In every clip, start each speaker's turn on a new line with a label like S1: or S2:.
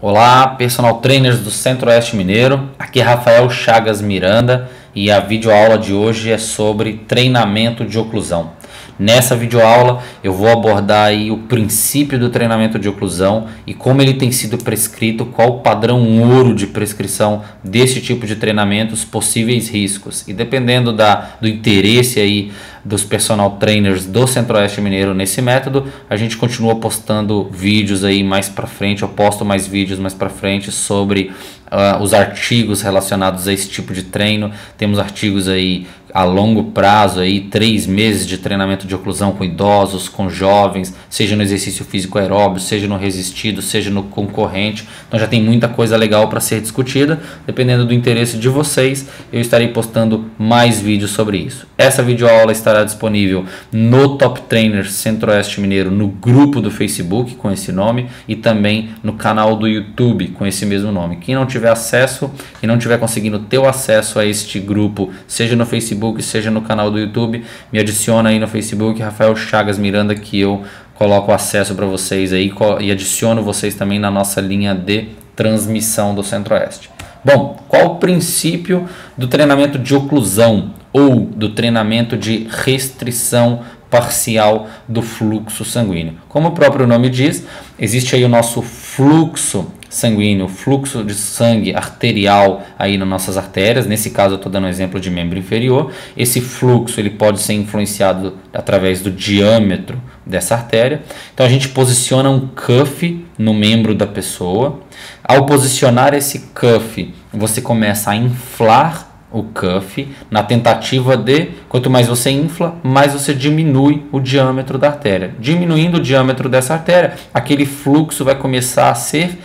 S1: Olá, personal trainers do Centro-Oeste Mineiro. Aqui é Rafael Chagas Miranda e a videoaula de hoje é sobre treinamento de oclusão. Nessa videoaula eu vou abordar aí o princípio do treinamento de oclusão e como ele tem sido prescrito, qual o padrão ouro de prescrição desse tipo de treinamento, os possíveis riscos. E dependendo do interesse aí dos personal trainers do Centro-Oeste Mineiro nesse método, a gente continua postando vídeos aí mais para frente, eu posto mais vídeos mais para frente sobre os artigos relacionados a esse tipo de treino. Temos artigos aí a longo prazo, aí 3 meses de treinamento de oclusão com idosos, com jovens, seja no exercício físico aeróbio, seja no resistido, seja no concorrente. Então já tem muita coisa legal para ser discutida. Dependendo do interesse de vocês, eu estarei postando mais vídeos sobre isso. Essa videoaula estará disponível no Top Trainers Centro-Oeste Mineiro, no grupo do Facebook com esse nome e também no canal do YouTube com esse mesmo nome. Quem não tiver acesso e não tiver conseguindo ter o acesso a este grupo, seja no Facebook, seja no canal do YouTube, me adiciona aí no Facebook, Rafael Chagas Miranda, que eu coloco acesso para vocês aí e adiciono vocês também na nossa linha de transmissão do Centro-Oeste. Bom, qual o princípio do treinamento de oclusão ou do treinamento de restrição parcial do fluxo sanguíneo? Como o próprio nome diz, existe aí o nosso fluxo sanguíneo, fluxo de sangue arterial aí nas nossas artérias. Nesse caso eu estou dando um exemplo de membro inferior. Esse fluxo ele pode ser influenciado através do diâmetro dessa artéria. Então a gente posiciona um cuff no membro da pessoa. Ao posicionar esse cuff, você começa a inflar o cuff na tentativa de, quanto mais você infla, mais você diminui o diâmetro da artéria. Diminuindo o diâmetro dessa artéria, aquele fluxo vai começar a ser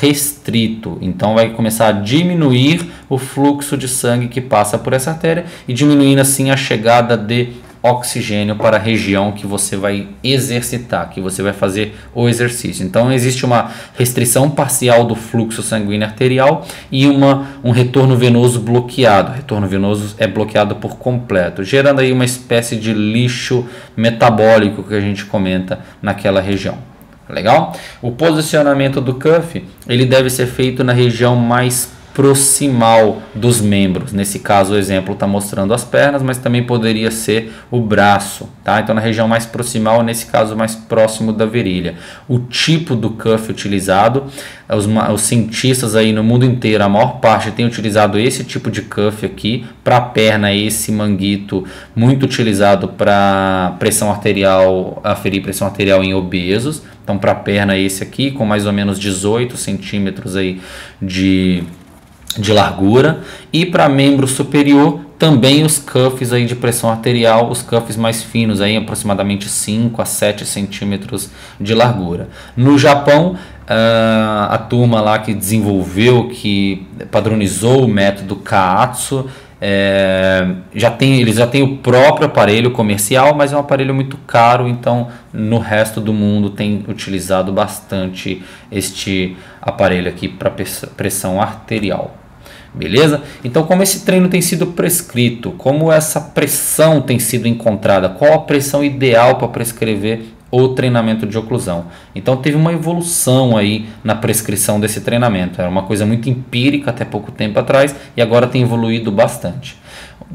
S1: restrito, então vai começar a diminuir o fluxo de sangue que passa por essa artéria e diminuindo assim a chegada de oxigênio para a região que você vai exercitar, que você vai fazer o exercício. Então existe uma restrição parcial do fluxo sanguíneo arterial e um retorno venoso bloqueado. O retorno venoso é bloqueado por completo, gerando aí uma espécie de lixo metabólico que a gente comenta naquela região. Legal? O posicionamento do cuff ele deve ser feito na região mais proximal dos membros. Nesse caso o exemplo está mostrando as pernas, mas também poderia ser o braço, tá? Então na região mais proximal, nesse caso mais próximo da virilha. O tipo do cuff utilizado, os cientistas aí no mundo inteiro, a maior parte tem utilizado esse tipo de cuff aqui para a perna, esse manguito muito utilizado para pressão arterial, aferir pressão arterial em obesos. Então para a perna esse aqui com mais ou menos 18 centímetros aí de largura, e para membro superior também os cuffs aí de pressão arterial, os cuffs mais finos aí aproximadamente 5 a 7 centímetros de largura. No Japão, a turma lá que desenvolveu, que padronizou o método Kaatsu, eles já têm o próprio aparelho comercial, mas é um aparelho muito caro, então no resto do mundo tem utilizado bastante este aparelho aqui para pressão arterial. Beleza? Então como esse treino tem sido prescrito, como essa pressão tem sido encontrada, qual a pressão ideal para prescrever o treinamento de oclusão? Então teve uma evolução aí na prescrição desse treinamento, era uma coisa muito empírica até pouco tempo atrás e agora tem evoluído bastante.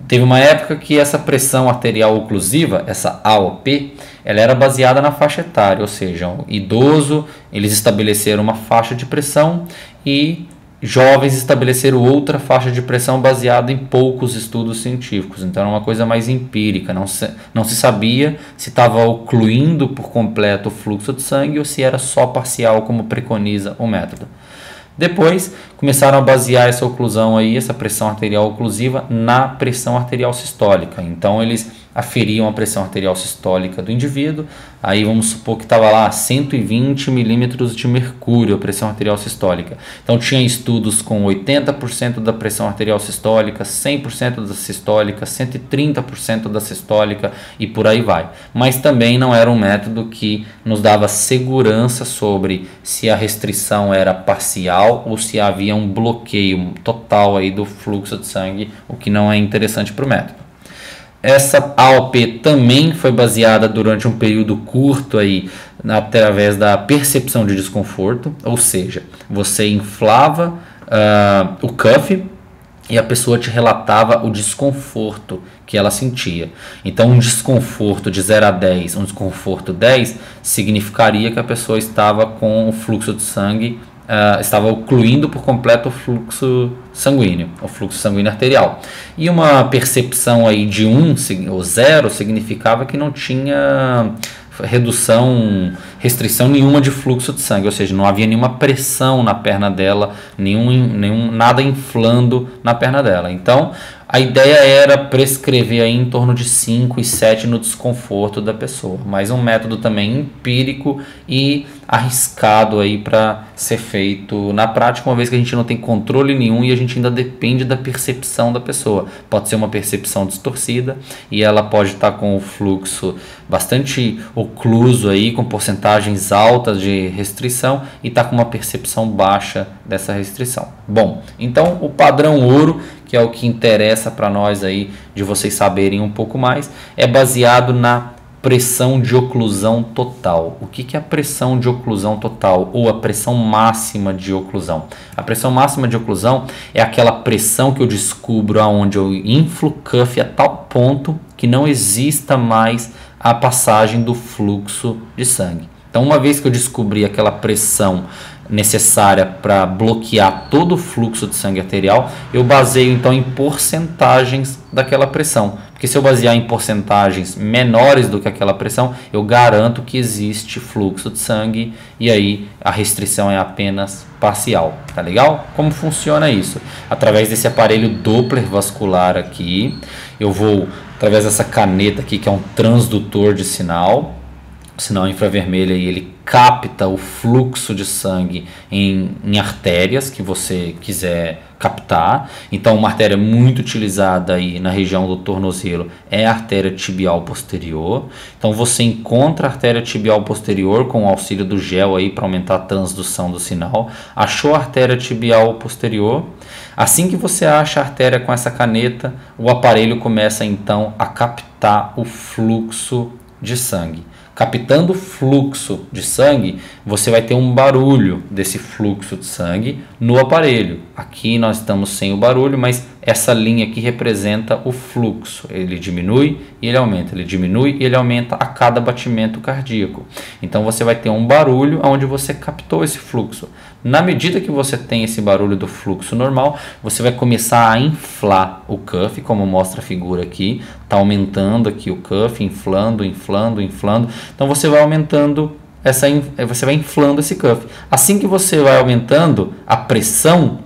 S1: Teve uma época que essa pressão arterial oclusiva, essa AOP, ela era baseada na faixa etária, ou seja, o idoso, eles estabeleceram uma faixa de pressão e jovens estabeleceram outra faixa de pressão baseada em poucos estudos científicos. Então era uma coisa mais empírica, não se sabia se estava ocluindo por completo o fluxo de sangue ou se era só parcial, como preconiza o método. Depois começaram a basear essa oclusão aí, essa pressão arterial oclusiva, na pressão arterial sistólica. Então eles aferiam a pressão arterial sistólica do indivíduo, aí vamos supor que estava lá 120 milímetros de mercúrio a pressão arterial sistólica. Então tinha estudos com 80% da pressão arterial sistólica, 100% da sistólica, 130% da sistólica e por aí vai. Mas também não era um método que nos dava segurança sobre se a restrição era parcial ou se havia um bloqueio total aí do fluxo de sangue, o que não é interessante para o método. Essa AOP também foi baseada durante um período curto aí através da percepção de desconforto, ou seja, você inflava o cuff e a pessoa te relatava o desconforto que ela sentia. Então, um desconforto de 0 a 10, um desconforto 10, significaria que a pessoa estava com o fluxo de sangue, estava ocluindo por completo o fluxo sanguíneo arterial. E uma percepção aí de 1 ou 0 significava que não tinha restrição nenhuma de fluxo de sangue, ou seja, não havia nenhuma pressão na perna dela, nada inflando na perna dela. Então, a ideia era prescrever aí em torno de 5 e 7 no desconforto da pessoa, mas um método também empírico e arriscado aí para ser feito na prática, uma vez que a gente não tem controle nenhum e a gente ainda depende da percepção da pessoa. Pode ser uma percepção distorcida e ela pode estar com o fluxo bastante ocluso aí, com porcentagens altas de restrição, e estar com uma percepção baixa dessa restrição. Bom, então o padrão ouro, que é o que interessa para nós aí, de vocês saberem um pouco mais, é baseado na pressão de oclusão total. O que é a pressão de oclusão total ou a pressão máxima de oclusão? A pressão máxima de oclusão é aquela pressão que eu descubro aonde eu inflo o cuff a tal ponto que não exista mais a passagem do fluxo de sangue. Então, uma vez que eu descobri aquela pressão necessária para bloquear todo o fluxo de sangue arterial, eu baseio então em porcentagens daquela pressão. Porque se eu basear em porcentagens menores do que aquela pressão, eu garanto que existe fluxo de sangue e aí a restrição é apenas parcial. Tá legal? Como funciona isso? Através desse aparelho Doppler vascular aqui, eu vou, através dessa caneta aqui, que é um transdutor de sinal, o sinal infravermelho aí, ele capta o fluxo de sangue em artérias que você quiser captar. Então, uma artéria muito utilizada aí na região do tornozelo é a artéria tibial posterior. Então, você encontra a artéria tibial posterior com o auxílio do gel aí para aumentar a transdução do sinal. Achou a artéria tibial posterior? Assim que você acha a artéria com essa caneta, o aparelho começa então a captar o fluxo de sangue. Captando o fluxo de sangue, você vai ter um barulho desse fluxo de sangue no aparelho. Aqui nós estamos sem o barulho, mas essa linha aqui representa o fluxo. Ele diminui e ele aumenta, ele diminui e ele aumenta a cada batimento cardíaco. Então você vai ter um barulho onde você captou esse fluxo. Na medida que você tem esse barulho do fluxo normal, você vai começar a inflar o cuff, como mostra a figura aqui. Está aumentando aqui o cuff, inflando. Então você vai aumentando, você vai inflando esse cuff. Assim que você vai aumentando a pressão,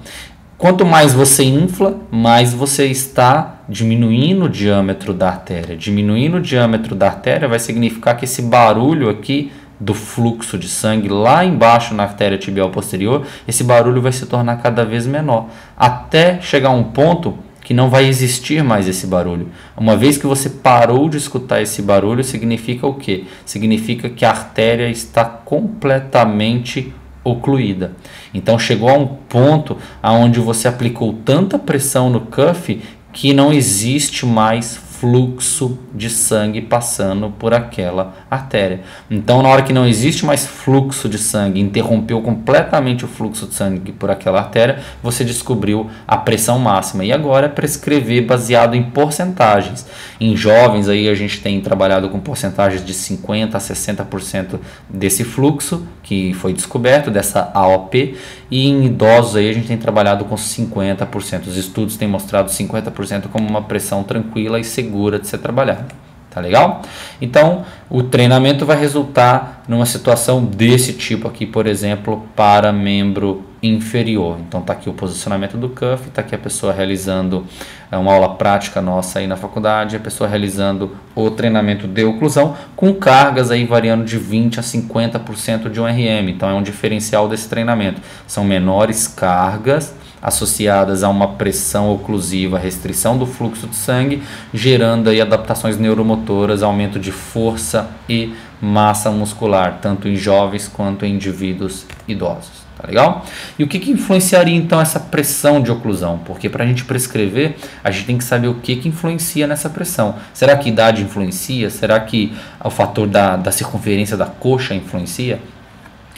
S1: quanto mais você infla, mais você está diminuindo o diâmetro da artéria. Diminuindo o diâmetro da artéria vai significar que esse barulho aqui do fluxo de sangue lá embaixo na artéria tibial posterior, esse barulho vai se tornar cada vez menor, até chegar a um ponto que não vai existir mais esse barulho. Uma vez que você parou de escutar esse barulho, significa o quê? Significa que a artéria está completamente ocluída. Então chegou a um ponto onde você aplicou tanta pressão no cuff que não existe mais fluxo de sangue passando por aquela artéria. Então, na hora que não existe mais fluxo de sangue, interrompeu completamente o fluxo de sangue por aquela artéria, você descobriu a pressão máxima. E agora é prescrever baseado em porcentagens. Em jovens aí a gente tem trabalhado com porcentagens de 50% a 60% desse fluxo que foi descoberto, dessa AOP, e em idosos aí a gente tem trabalhado com 50%. Os estudos têm mostrado 50% como uma pressão tranquila e segura de ser trabalhada. Tá legal? Então, o treinamento vai resultar numa situação desse tipo aqui, por exemplo, para membro inferior. Então, tá aqui o posicionamento do cuff, tá aqui a pessoa realizando uma aula prática nossa aí na faculdade, a pessoa realizando o treinamento de oclusão com cargas aí variando de 20 a 50% de um RM. Então, é um diferencial desse treinamento. São menores cargas associadas a uma pressão oclusiva, restrição do fluxo de sangue, gerando aí adaptações neuromotoras, aumento de força e massa muscular, tanto em jovens quanto em indivíduos idosos. Tá legal? E o que influenciaria então essa pressão de oclusão? Porque para a gente prescrever, a gente tem que saber o que influencia nessa pressão. Será que idade influencia? Será que o fator da circunferência da coxa influencia?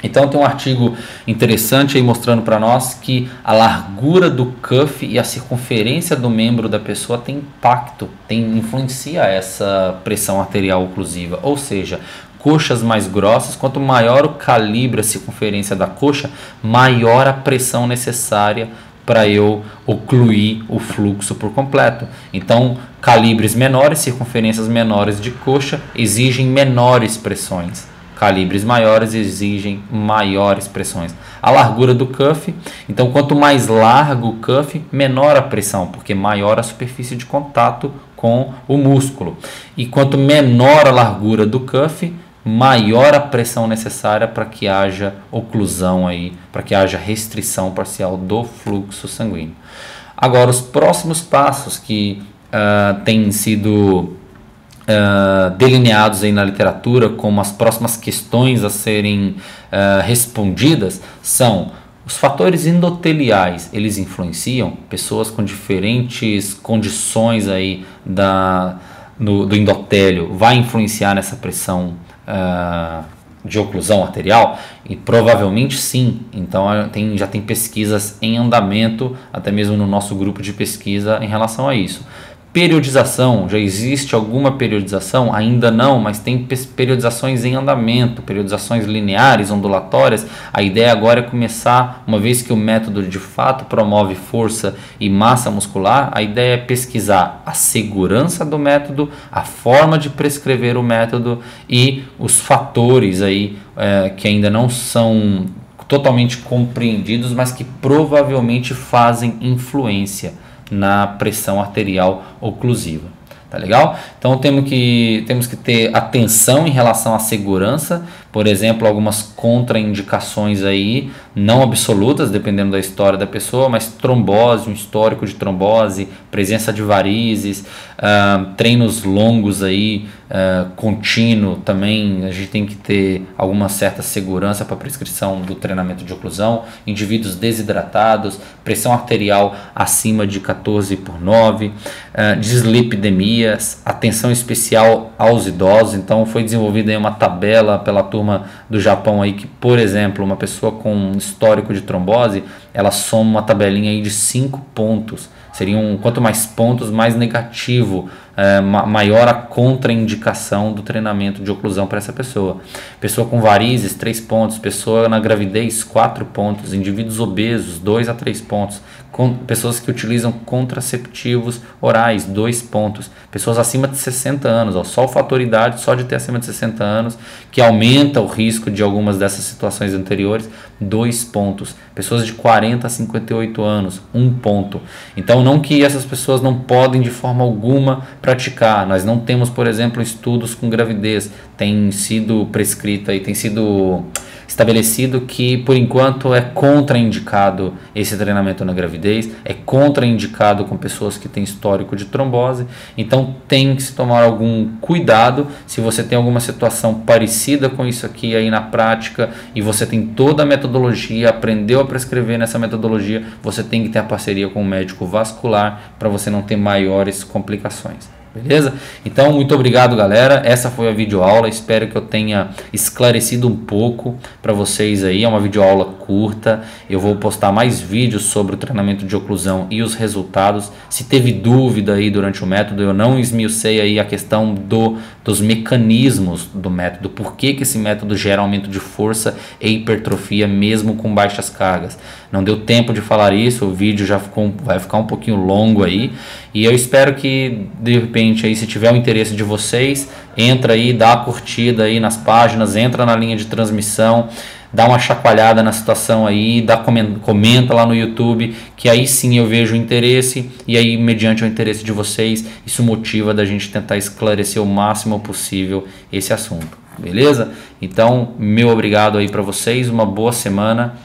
S1: Então tem um artigo interessante aí mostrando para nós que a largura do cuff e a circunferência do membro da pessoa tem impacto, influencia essa pressão arterial oclusiva, ou seja, coxas mais grossas, quanto maior o calibre, a circunferência da coxa, maior a pressão necessária para eu ocluir o fluxo por completo. Então, calibres menores, circunferências menores de coxa exigem menores pressões. Calibres maiores exigem maiores pressões. A largura do cuff, então quanto mais largo o cuff, menor a pressão, porque maior a superfície de contato com o músculo. E quanto menor a largura do cuff, maior a pressão necessária para que haja oclusão aí, para que haja restrição parcial do fluxo sanguíneo. Agora, os próximos passos que têm sido delineados aí na literatura como as próximas questões a serem respondidas são: os fatores endoteliais, eles influenciam? Pessoas com diferentes condições aí do endotélio vai influenciar nessa pressão de oclusão arterial? E provavelmente sim. Então já tem pesquisas em andamento, até mesmo no nosso grupo de pesquisa em relação a isso. Periodização, já existe alguma periodização? Ainda não, mas tem periodizações em andamento, periodizações lineares, ondulatórias. A ideia agora é começar, uma vez que o método de fato promove força e massa muscular, a ideia é pesquisar a segurança do método, a forma de prescrever o método e os fatores aí que ainda não são totalmente compreendidos, mas que provavelmente fazem influência na pressão arterial oclusiva. Tá legal? Então temos que ter atenção em relação à segurança, por exemplo, algumas contraindicações aí, não absolutas, dependendo da história da pessoa, mas trombose, um histórico de trombose, presença de varizes, treinos longos aí, contínuo também, a gente tem que ter alguma certa segurança para a prescrição do treinamento de oclusão, indivíduos desidratados, pressão arterial acima de 14/9, dislipidemias, atenção especial aos idosos. Então foi desenvolvida aí uma tabela pela turma do Japão aí que, por exemplo, uma pessoa com um histórico de trombose, ela soma uma tabelinha aí de 5 pontos. Quanto mais pontos, mais negativo, maior a contraindicação do treinamento de oclusão para essa pessoa. Pessoa com varizes, 3 pontos. Pessoa na gravidez, 4 pontos. Indivíduos obesos, 2 a 3 pontos. Pessoas que utilizam contraceptivos orais, 2 pontos. Pessoas acima de 60 anos, só o fator idade, só de ter acima de 60 anos, que aumenta o risco de algumas dessas situações anteriores, 2 pontos. Pessoas de 40 a 58 anos, 1 ponto. Então, não que essas pessoas não podem de forma alguma praticar. Nós não temos, por exemplo, estudos com gravidez. Tem sido prescrita e tem sido estabelecido que, por enquanto, é contraindicado esse treinamento na gravidez, é contraindicado com pessoas que têm histórico de trombose. Então tem que se tomar algum cuidado. Se você tem alguma situação parecida com isso aqui aí na prática e você tem toda a metodologia, aprendeu a prescrever nessa metodologia, você tem que ter a parceria com um médico vascular para você não ter maiores complicações. Beleza? Então, muito obrigado, galera. Essa foi a videoaula. Espero que eu tenha esclarecido um pouco para vocês aí. É uma videoaula curta. Eu vou postar mais vídeos sobre o treinamento de oclusão e os resultados. Se teve dúvida aí durante o método, eu não esmiucei aí a questão dos mecanismos do método. Por que esse método gera aumento de força e hipertrofia mesmo com baixas cargas? Não deu tempo de falar isso. O vídeo vai ficar um pouquinho longo aí. E eu espero que, de repente, aí, se tiver o interesse de vocês, entra aí, dá a curtida aí nas páginas, entra na linha de transmissão, dá uma chacoalhada na situação aí, comenta lá no YouTube, que aí sim eu vejo o interesse, e aí, mediante o interesse de vocês, isso motiva da gente tentar esclarecer o máximo possível esse assunto. Beleza? Então, meu obrigado aí para vocês, uma boa semana.